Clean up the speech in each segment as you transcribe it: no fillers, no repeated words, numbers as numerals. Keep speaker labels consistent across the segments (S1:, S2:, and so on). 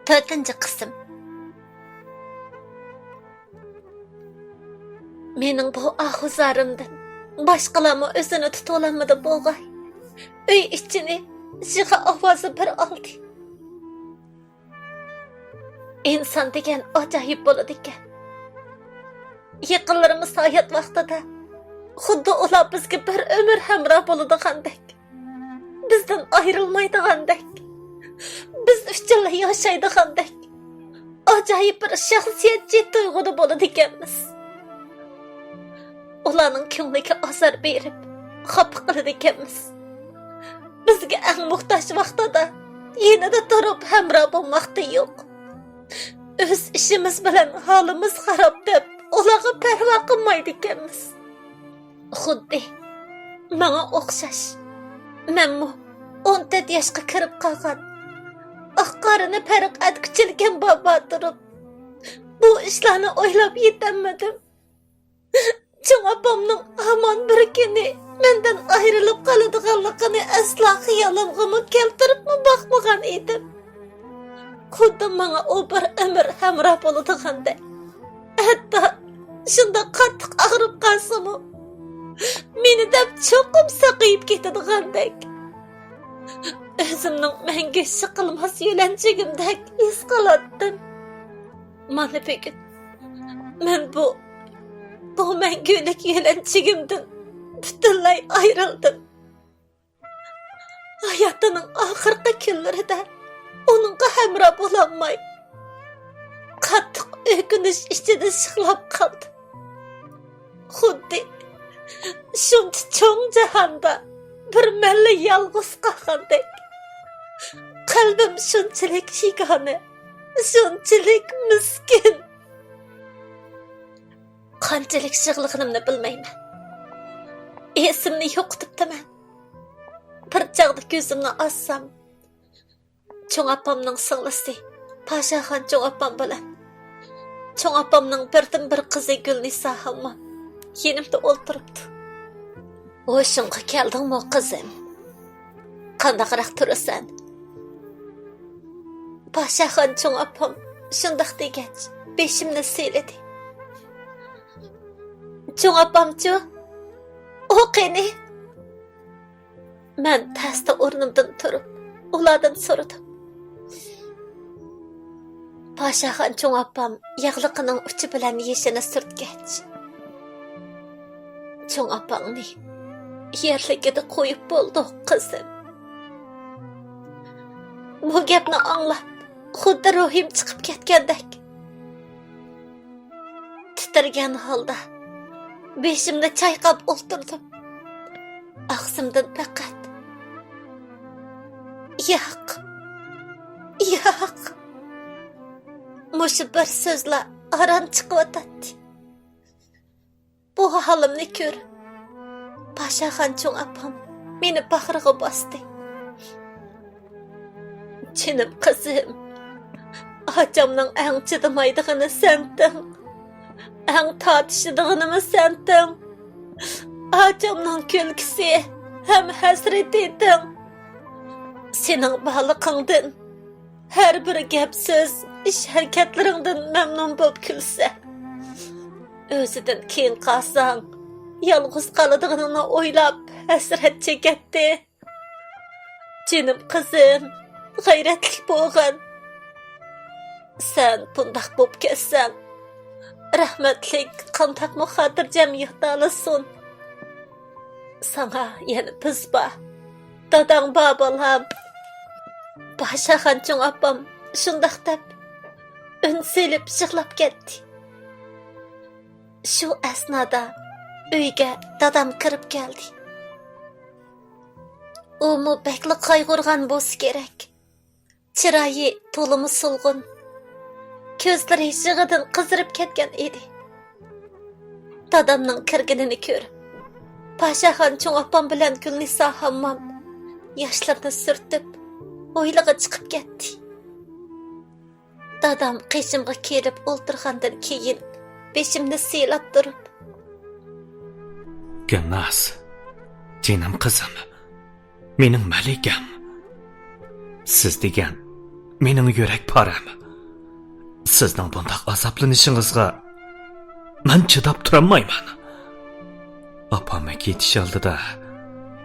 S1: 4-chi qism. Mening bu ahuzarimdan başqalarmı özünü tutulamıdı bolğay. Uy içini jığa ovozi bir aldı. İnsan degan ajoyib bo'ladi ekan. Yaqinlarimiz hayot vaqtida xuddi ular bizga bir umr hamroh bo'ladigandek. Bizdan ayrilmaydigandek. Biz uchun yashaydigandek. Ajoyib bir shaxsiyatchi tuyg'uda bo'ladi ekanmiz. Ularning ko'ngliga azor berib, xafa qiladi ekanmiz. Bizga eng muhtoj vaqtida yanada turib hamroh bo'lmoqda yo'q. Öz işimiz bilan holimiz xarob deb ularga parvo qilmaydi ekanmiz. Xuddi menga o'xshash. Menmu 14 yoshga kirib qolgan. Aqarini farq atkichilgan baba turib bu ishlarni o'ylab yetamadim. Cho'ng opamning hamon bir kuni mendan ayrilib qoladiganligini aslo xiyolimga keltiribmi boqmagan edim. Xuddi menga u bir umr hamroh bo'ladigandek. Hatto shunda qattiq og'rib qolsam-u meni deb cho'qib saqayib ketadigandek. O'zimning menga siqilmas yo'lanchigimdek his qilardim. Mana bugun men bu mangulik yo'lanchigimdan butunlay ayrildim. Hayotining oxirgi kunlarida onunğa hamroh bo'lolmay qattiq o'kinish ichida shiqlab qoldi. Xuddi shuncha cho'ng jahonda bir malla yolg'iz qolgandek. Qalbim shunchalik yagona, shunchalik miskin. Qanchalik yig'lig'imni bilmayman. Esimni yo'qotibman. Bir chog'da ko'zimni ochsam, cho'ng opamning singlisi Pashaxon cho'ng opam bilan cho'ng opamning birdan bir qizi Gulnisa hamma yenimda o'ltiribdi. "O'shunga keldingmi qizim? Qandaqroq turasan?" Pashaxon cho'ng opam shundoq degach, beshimni siyladi. "Cho'ng opamchu, o qani?" Men tasda o'rnimdan turib, ulardan so'radim. Pashaxon cho'ng opam yig'liqining uchi bilan yeshini surtgach, cho'ng opangni yerligida qo'yib bo'ldi qizim. Bu gapni anglab, xuddi ruhim chiqib ketgandek. Titrgan holda beshimni chayqab o'ltirdim. Og'zimdan faqat yo'q. Mushu bir so'zlar aran chiqyotdi. Bu holimni ko'r. Pashaxon cho'ng opam meni bag'riga bosdi. "Jinim qizim, achamning eng chidamaydig'ini sending. Eng tortishdig'inimi sending. Acamning kulgisi ham hasrat eding. Sening baliqingdan har bir gap so'z, ish harakatlaringdan mamnun bo'lib kulsa, o'zidan keyin qolsang, yolg'iz qoladiganini o'ylab hasrat chekatdi. Jinim qizim, g'ayratli bo'lg'in. Sen bundoq bo'lib ketsang, rahmatlik qandaq xotirjam yig'dalasin. Sana yana biz bor, dadang bor bolam." Pashaxon cho'ng opam shundoq deb un selib yig'lab ketdi. Shu asnoda uyga dadam kirib keldi. U bakli qayg'urgan bo'lsa kerak. Chiroyi to'limi sulg'un, ko'zlari yig'idan qizirib ketgan edi. Dadamning kirganini ko'rib, Pashaxon cho'ng opam bilan Gulnisa hammam yoshlarni surtib o'ylig'i chiqib ketdi. Dadam qishimga kelib o'ltirgandan keyin beshimni siylab turib,
S2: "Gulnas, jinim qizim, mening malikam. Siz degan mening yurak param. Sizning bundaq azoblanishingizga men chidab turolmayman. Opamga ketish oldida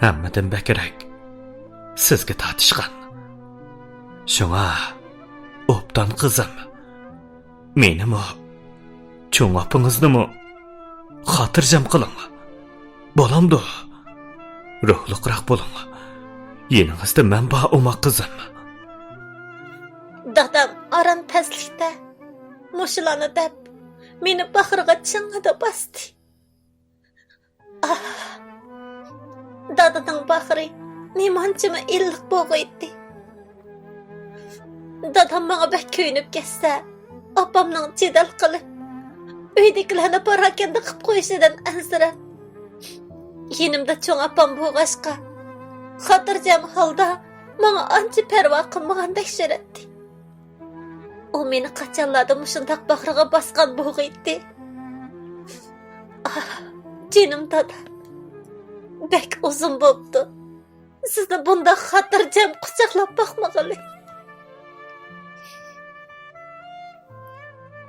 S2: hammadan bakrak sizga tatishgan. Shunga obdan qizim, menimi cho'ng opingiznimi xotirjam qiling. Bo'lamdi. Ruhliqroq bo'ling. Yeningizda men bor o'ma qizim.
S1: Dadam aran pastlikda mushulani deb meni bag'riga ching'ida bosdi. Dadaning bag'ri nemanchimi illiq bo'g'iydi. Dadam menga bak kuyinib ketsa, opamning jidal qilib uydagilarni parakanda qilib qo'yishidan ansirab, yenimda cho'ng opam bo'g'ashqa xotirjam holda menga ancha parvo qilmagandek shiratdi. U meni qachonlarda mushundaq bag'riga bosgan bo'g'iydi. Jinim dada, bek uzun bo'pti. Sizni bunda xotirjam quchoqlab boqmag'ili.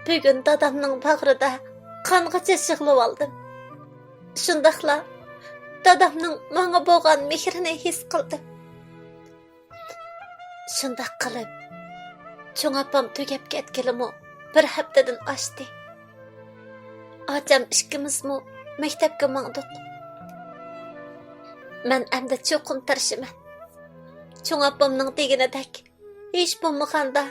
S1: Bugun dadamning bag'rida qangacha yig'lab oldim. Shundaqla dadamning menga bo'lgan mehrini his qildim. Shundaq qilib, cho'ng opam tugab ketganimi bir haftadan oshdi. Ocham ikkimizmi maktabga mangdik. Men endi cho'qim tirishiman. Cho'ng opamning deganidek hech bo'lmaganda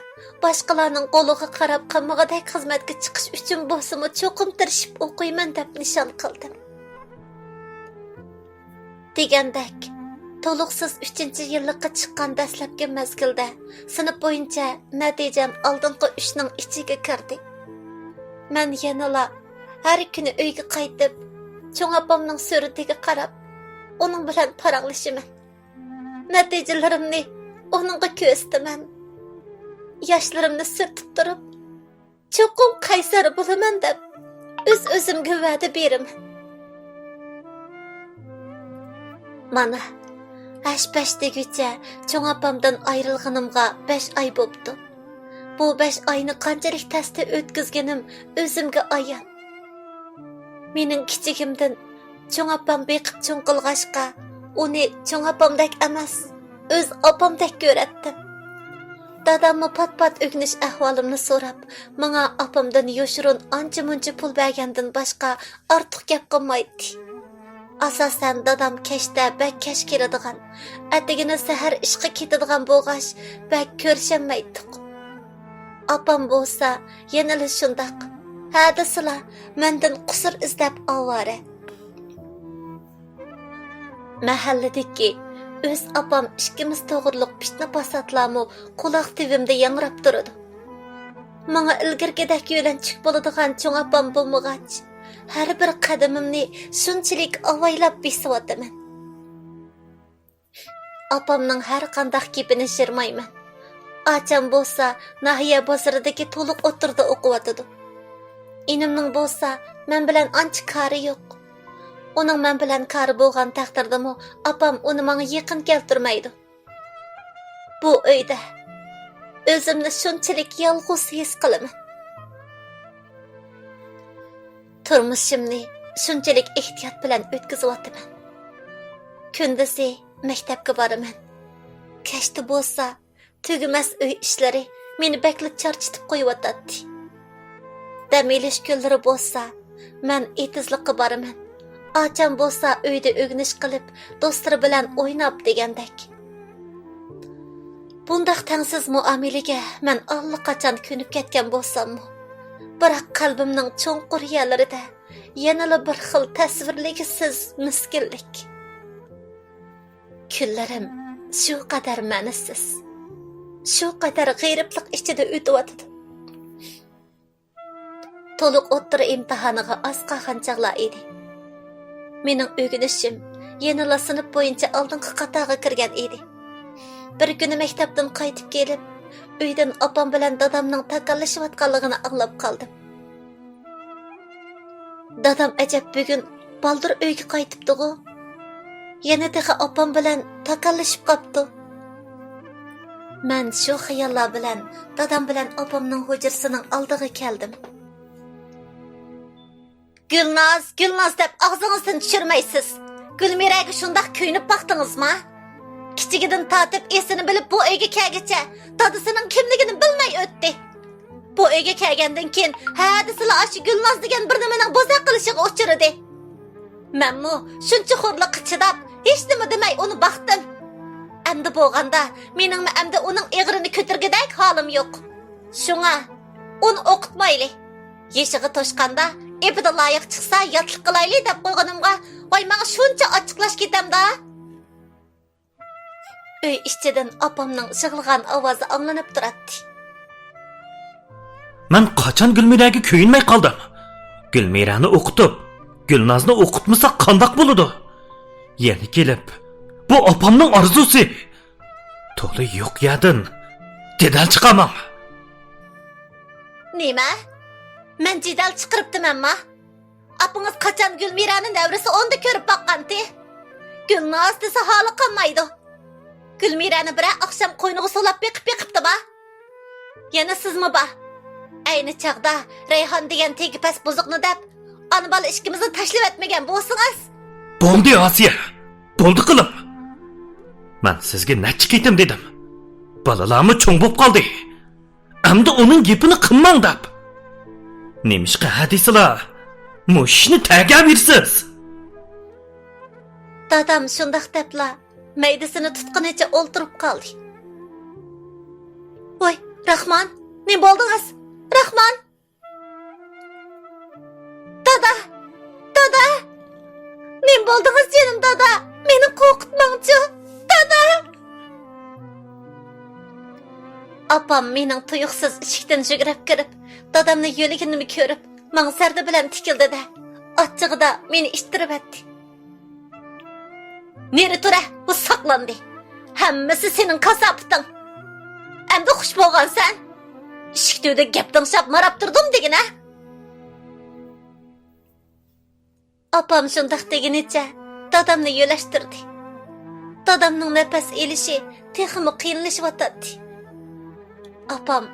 S1: boshqalarning qo'liga qarab qamag'idek xizmatga chiqish uchun bo'lsa-mu cho'qim tirishib o'qiyman deb nishon qildim. Degandek, to'liqsiz 3-yillikka chiqqan dastlabki mezgilda sinf bo'yicha natijam oldingi 3 ning ichiga kirdi. Men yanala har kuni uyga qaytib, cho'ng opamning suratiga qarab, uning bilan paranglashim. Natijalarimni onunğa ko'zdiman. Yoshlarimni sirtib turib, cho'qim qaysar bo'laman deb o'z-o'zimga va'da beraman. Mana, ash-pash deguncha cho'ng opamdan ayrilganimga 5 oy bo'pti. Bu 5 oyni qanchalik tasda o'tkazganim o'zimga ayon. Mening kichigimdan cho'ng opam beqib cho'ng qilg'ashqa, uni cho'ng opamdek emas, o'z opamdek ko'ratdim. Dadamni pat-pat o'gnish ahvolimni so'rab, menga opamdan yoshirun ancha-muncha pul bergandan boshqa ortiq gap qilmaydi. Asosan dadam kechda bak kesh keladigan, atigini sahar ishga ketadigan bo'lg'ash bak ko'rishamaydik. Opam bo'lsa, yana shundoq. Hadislar mendan qusur izlab ovora. Mahalladagi o'z opam ikkimiz to'g'riliq pishni pasatlarmi quloq tevimda yangrab turadi. Menga ilgirgidek yo'lanchiq bo'ladigan cho'ng opam bo'lmag'ach, har bir qadamimni shunchalik avaylab besyapman. Opamning har qanday gapini shirmayman. Acham bo'lsa, nahiya bozoridagi to'liq o'tirda o'qiyotdi. Inimning bo'lsa, men bilan ancha kari yo'q. Uning men bilan kari bo'lgan taqdirdami, opam uni menga yaqin keltirmaydi. Bu uyda o'zimni shunchalik yolg'iz his qilaman. Turmushimni shunchalik ehtiyot bilan o'tkazyapman. Kunduzi maktabga boraman. Kechda bo'lsa, tugumas uy ishlari meni bakli charchitib qo'yayotdi. Dam olish kunlari bo'lsa, men etizlikqa boraman. Acham bo'lsa uyda o'gnish qilib, do'stlari bilan o'ynab degandek. Bundaq tangsiz muomalaga men allaqachon ko'nib ketgan bo'lsam-mu, biroq qalbimning cho'nqur yerlarida yana bir xil tasvirligisiz miskinlik. Kunlarim shu qadar ma'nisiz, shu qadar g'ayriblik ichida o'tyapti. To'liq o'ttira imtihoniga oz qolgan chog'lar edi. Mening o'rganishim yana sinf bo'yicha oldingi qatorga kirgan edi. Bir kuni maktabdan qaytib kelib, uydan opam bilan dadamning takallashayotganligini anglab qoldim. Dadam ajab bugun baldir uyga qaytibdi-ku. Yana deha opam bilan takallashib qopti. Men shu xayollar bilan dadam bilan opamning hujrasining oldiga keldim. Gulnaz, Gulnaz deb og'zingizdan tushirmaysiz. Gulmiraga shundoq kuyinib baqdingizmi? Kichigidan tortib esini bilib bu uyga kelgacha dadasining kimligini bilmay o'tdi. Bu uyga kelgandan keyin hadislar ashi Gulnaz degan bir nimaning bo'zaq qilishiga uchirdi. Menmu shuncha xo'rliqqa chidab, hech nima demay uni baqdim. Endi bo'lganda meningmi endi uning eg'irini ko'targidek holim yo'q. Shunga uni o'qitmayli. Yeshig'i toshqanda epida loyiq chiqsa yotliq qilayli deb qo'yganimga, voy menga shuncha ochiqlash ketamda. Uy ichidan opamning shig'ilgan ovozi anglanib turadi.
S2: Men qachon Gulmiraga kuyinmay qoldim? Gulmirani o'qitib, Gulnazni o'qitmasa qandoq bo'ladi? Yana kelib, bu opamning orzusi. To'g'ri yo'q yadin. Jidal chiqaman.
S1: Nima? Men jidal chiqiribdimanmi? Apingiz qachon Gulmirani davrasi onda ko'rib boqqanti? Gulnaz desa holi qolmaydi. Gulmirani bir oqshom qo'yniga solab beqib-beqibdi-ba. Yana sizmi ba? Ayni chaqda Rayhon degan tegipas buzuqni deb ana bola ishkimizni tashlab etmagan bo'lsangiz.
S2: Bo'ldi Osiya. Bo'ldi qilim. Men sizga necha ketim dedim. Balalarmi cho'ng bo'lib qoldi. Endi uning gapini qilmang deb. Nemishqa hadislar? Mushni tagaversiz.
S1: Dadam shundoq debla maydasini tutqunicha o'ltirib qoldi. Voy, Rahmon, ne bo'ldingiz? Rahmon! Dada! Dada! Ne bo'ldingiz jinim dada? Meni qo'rqitmangchi. Dada! Apam mening tuyuqsiz eshikdan yugurib kirib, dadamni yo'ligini ko'rib, mansarda bilan tikildi-da, ochchig'ida meni ishtirib etdi. Neri tura, bu saqlandi. Hammasi sening kasabting. Endi xush bo'lgansan. Ishikda gapdan shab marab turdim degina. Apam shundoq deginicha dadamni yo'lashtirdi. Dadamning nafas elishi texmi qiyinlashyotdi. Apam: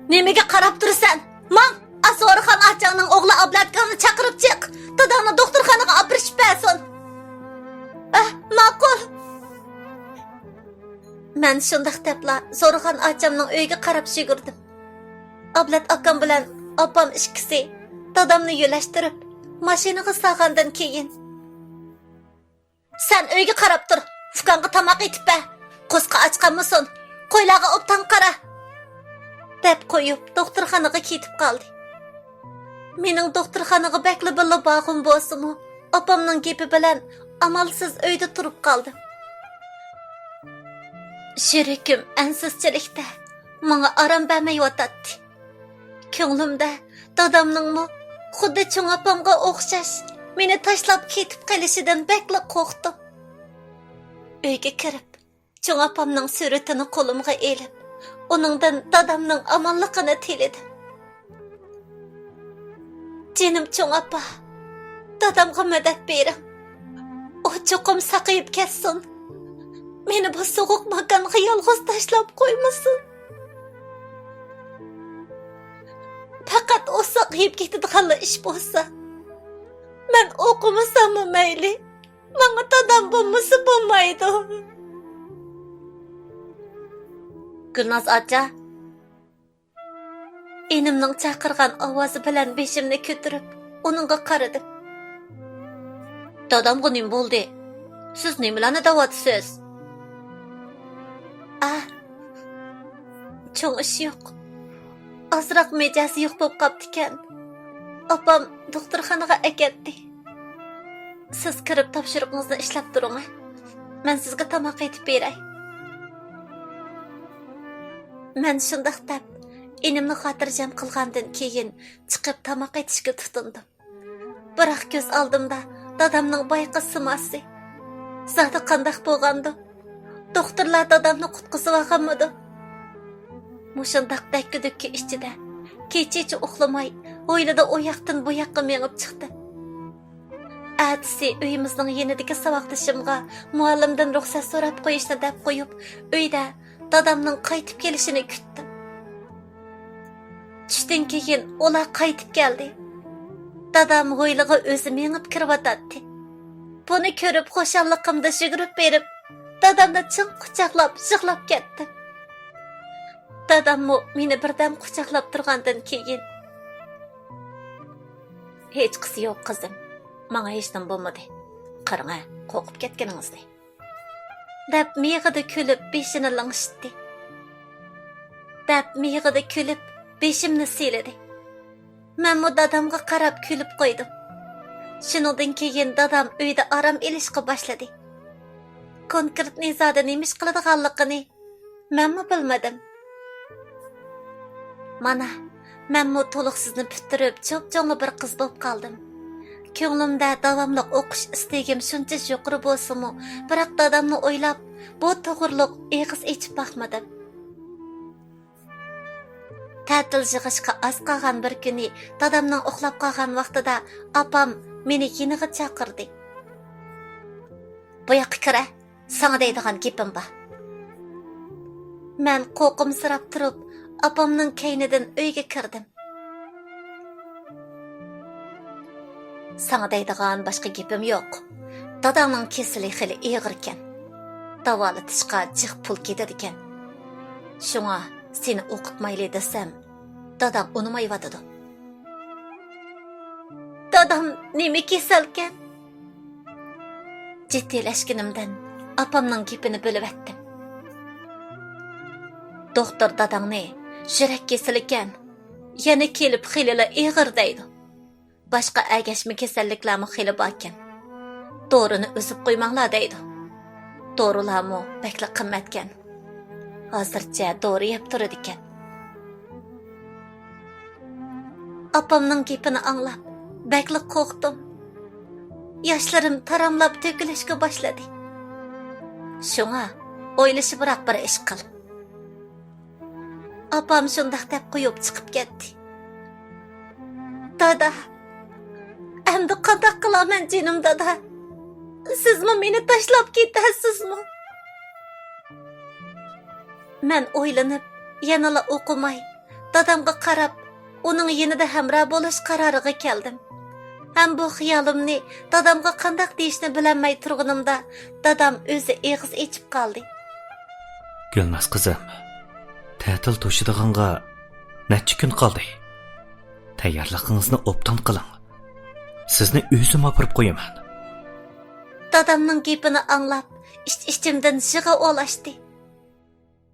S1: "Nimaga qarab tursan? Mang, Asorxon achangning o'g'li Ablatgonni chaqirib chiq. Dadamni doktorxonaga olib borishib bersin." Ma'qul. Men shundoq debla Zo'rxon achamning uyiga qarab yugurdim. Ablat akam bilan opam ikkisi dadamni yo'lashtirib, mashinaga solgandan keyin: "Sen uyga qarab tur, Fukonga tomoq etib ber. Qo'sqa ochqanmisan? Qo'ylarga obdan qara." deb qo'yib, doktorxonaga ketib qoldi. Mening doktorxonaga bekli billa bog'im bo'lsa-mu, opamning gapi bilan amalsiz uyda turib qoldim. Sherikim ansizchilikda menga aram bermayotdi. Ko'nglimda dadamningmi xuddi cho'ng opamga o'xshash meni tashlab ketib qolishidan bekli qo'rqdim. Uyga kirib, cho'ng opamning suratini qo'limga elib, uningdan dadamning omonligini tiladim. Jinim cho'ng opa, dadamga madad bering. O cho'qim saqayib ketsin. Meni bu so'g'uq makonga yolg'iz tashlab qo'ymasin. Faqat o saqayib ketadigan ish bo'lsa, men o'qimasammi mayli, menga dadam bo'lmasa bo'lmaydi. Gulnaz acha, enimning chaqirgan ovozi bilan beshimni ko'tarib, uningga qaradim. Dadamga nima bo'ldi? Siz nimalarni da'vatsiz? Cho'ng ish yo'q. Ozroq mejazi yo'q bo'lib qopti-kan. Opam doktorxonaga akatdi. Siz kirib topshiriqingizni ishlab turing. Men sizga tomoq etib beray. Men shundoq deb, enimni xotirjam qilgandan keyin chiqib tomoq etishga tutindim. Biroq ko'z oldimda dadamning boyqa simasi. Zati qandoq bo'lgandi? Doktorlar dadamni qutqizib olganmidi? Mushundaq dakki ichida kecha uxlamay, o'ylada u yoqdan bu yoqqa mengib chiqdi. Әтісі үйіміздің енідегі сабақтышымға muallimdan ruxsat so'rab qo'yishni deb qo'yib, uyda dadamning qaytib kelishini kutdim. Tushdan keyin ular qaytib keldi. Dadam g'o'ylig'i o'zi mengib kiryotdi. Buni ko'rib xushalliqimda yugurib berib, dadamni chin quchoqlab, yig'lab ketdim. Dadammu meni birdan quchoqlab turgandan keyin hech qisi yo'q qizim. Manga hech nima bo'lmadi. Qarang, qo'rqib ketganingizni. Deb miyig'ida kulib, beshini lang'ishdi. Deb miyig'ida kulib, beshimni siladi. Men mu dadamga qarab kulib qo'ydim. Shuningdan keyin dadam uyda orom ilishga boshladi. Konkret nizada nemish qiladiganligini menmi bilmadim. Mana, menmu to'liq sizni bitirib, cho'p-cho'ngli bir qiz bo'lib qoldim. Ko'nglimda davomli o'qish istagim shuncha yuqori bo'lsa-mu, biroq dadamni o'ylab, bu to'g'riliq eg'iz ichib baxmadim. Ta'til yig'ishga oz qolgan bir kuni dadamning uxlab qolgan vaqtida opam meni yiniga chaqirdi. Bu yoqqa kira, sana deydigan gapim bor. Men qo'qimsirab turib, opamning kaynidan uyga kirdim. Sana deydigan boshqa gapim yo'q. Dadamning kesili xili og'ir ekan. Davolatishga jiq pul ketadi ekan. Shunga seni o'qitmayli desam, dadam unumayotdi. Dadam nima kasalkan? Jiddiylashganimdan opamning gapini bilib etdim. Doktor dadangni yurak kasali ekan, yana kelib xilila og'ir deydi. Boshqa agashma kasalliklarmi xili bor ekan. Dorini o'zib qo'ymanglar deydi. Dorilarmi bakla qimmatgan. Hozircha dori yeb turadi ekan. Opamning gapini anglab, bakla qo'rqdim. Yoshlarim taramlab to'kilishga boshladi. Shunga o'ylashibroq bir ish qil. Opam shundoq deb qo'yib chiqib ketdi. Dada, endi qanday qilaman jinim dada? Sizmi meni tashlab ketasizmi? Men o'ylanib, yanala o'qimay, dadamga qarab, uning yanida hamroh bo'lish qaroriga keldim. Ham bu xiyolimni dadamga qanday deyishni bilolmay turganimda, dadam o'zi eg'iz ichib qoldi.
S2: Gulmas qizim, ta'til to'shadiganga necha kun qoldi? Tayyorligingizni obdan qiling. Sizni o'zim olib qo'yaman.
S1: Dadamning gapini anglab, ichimdan yig'i olashdi.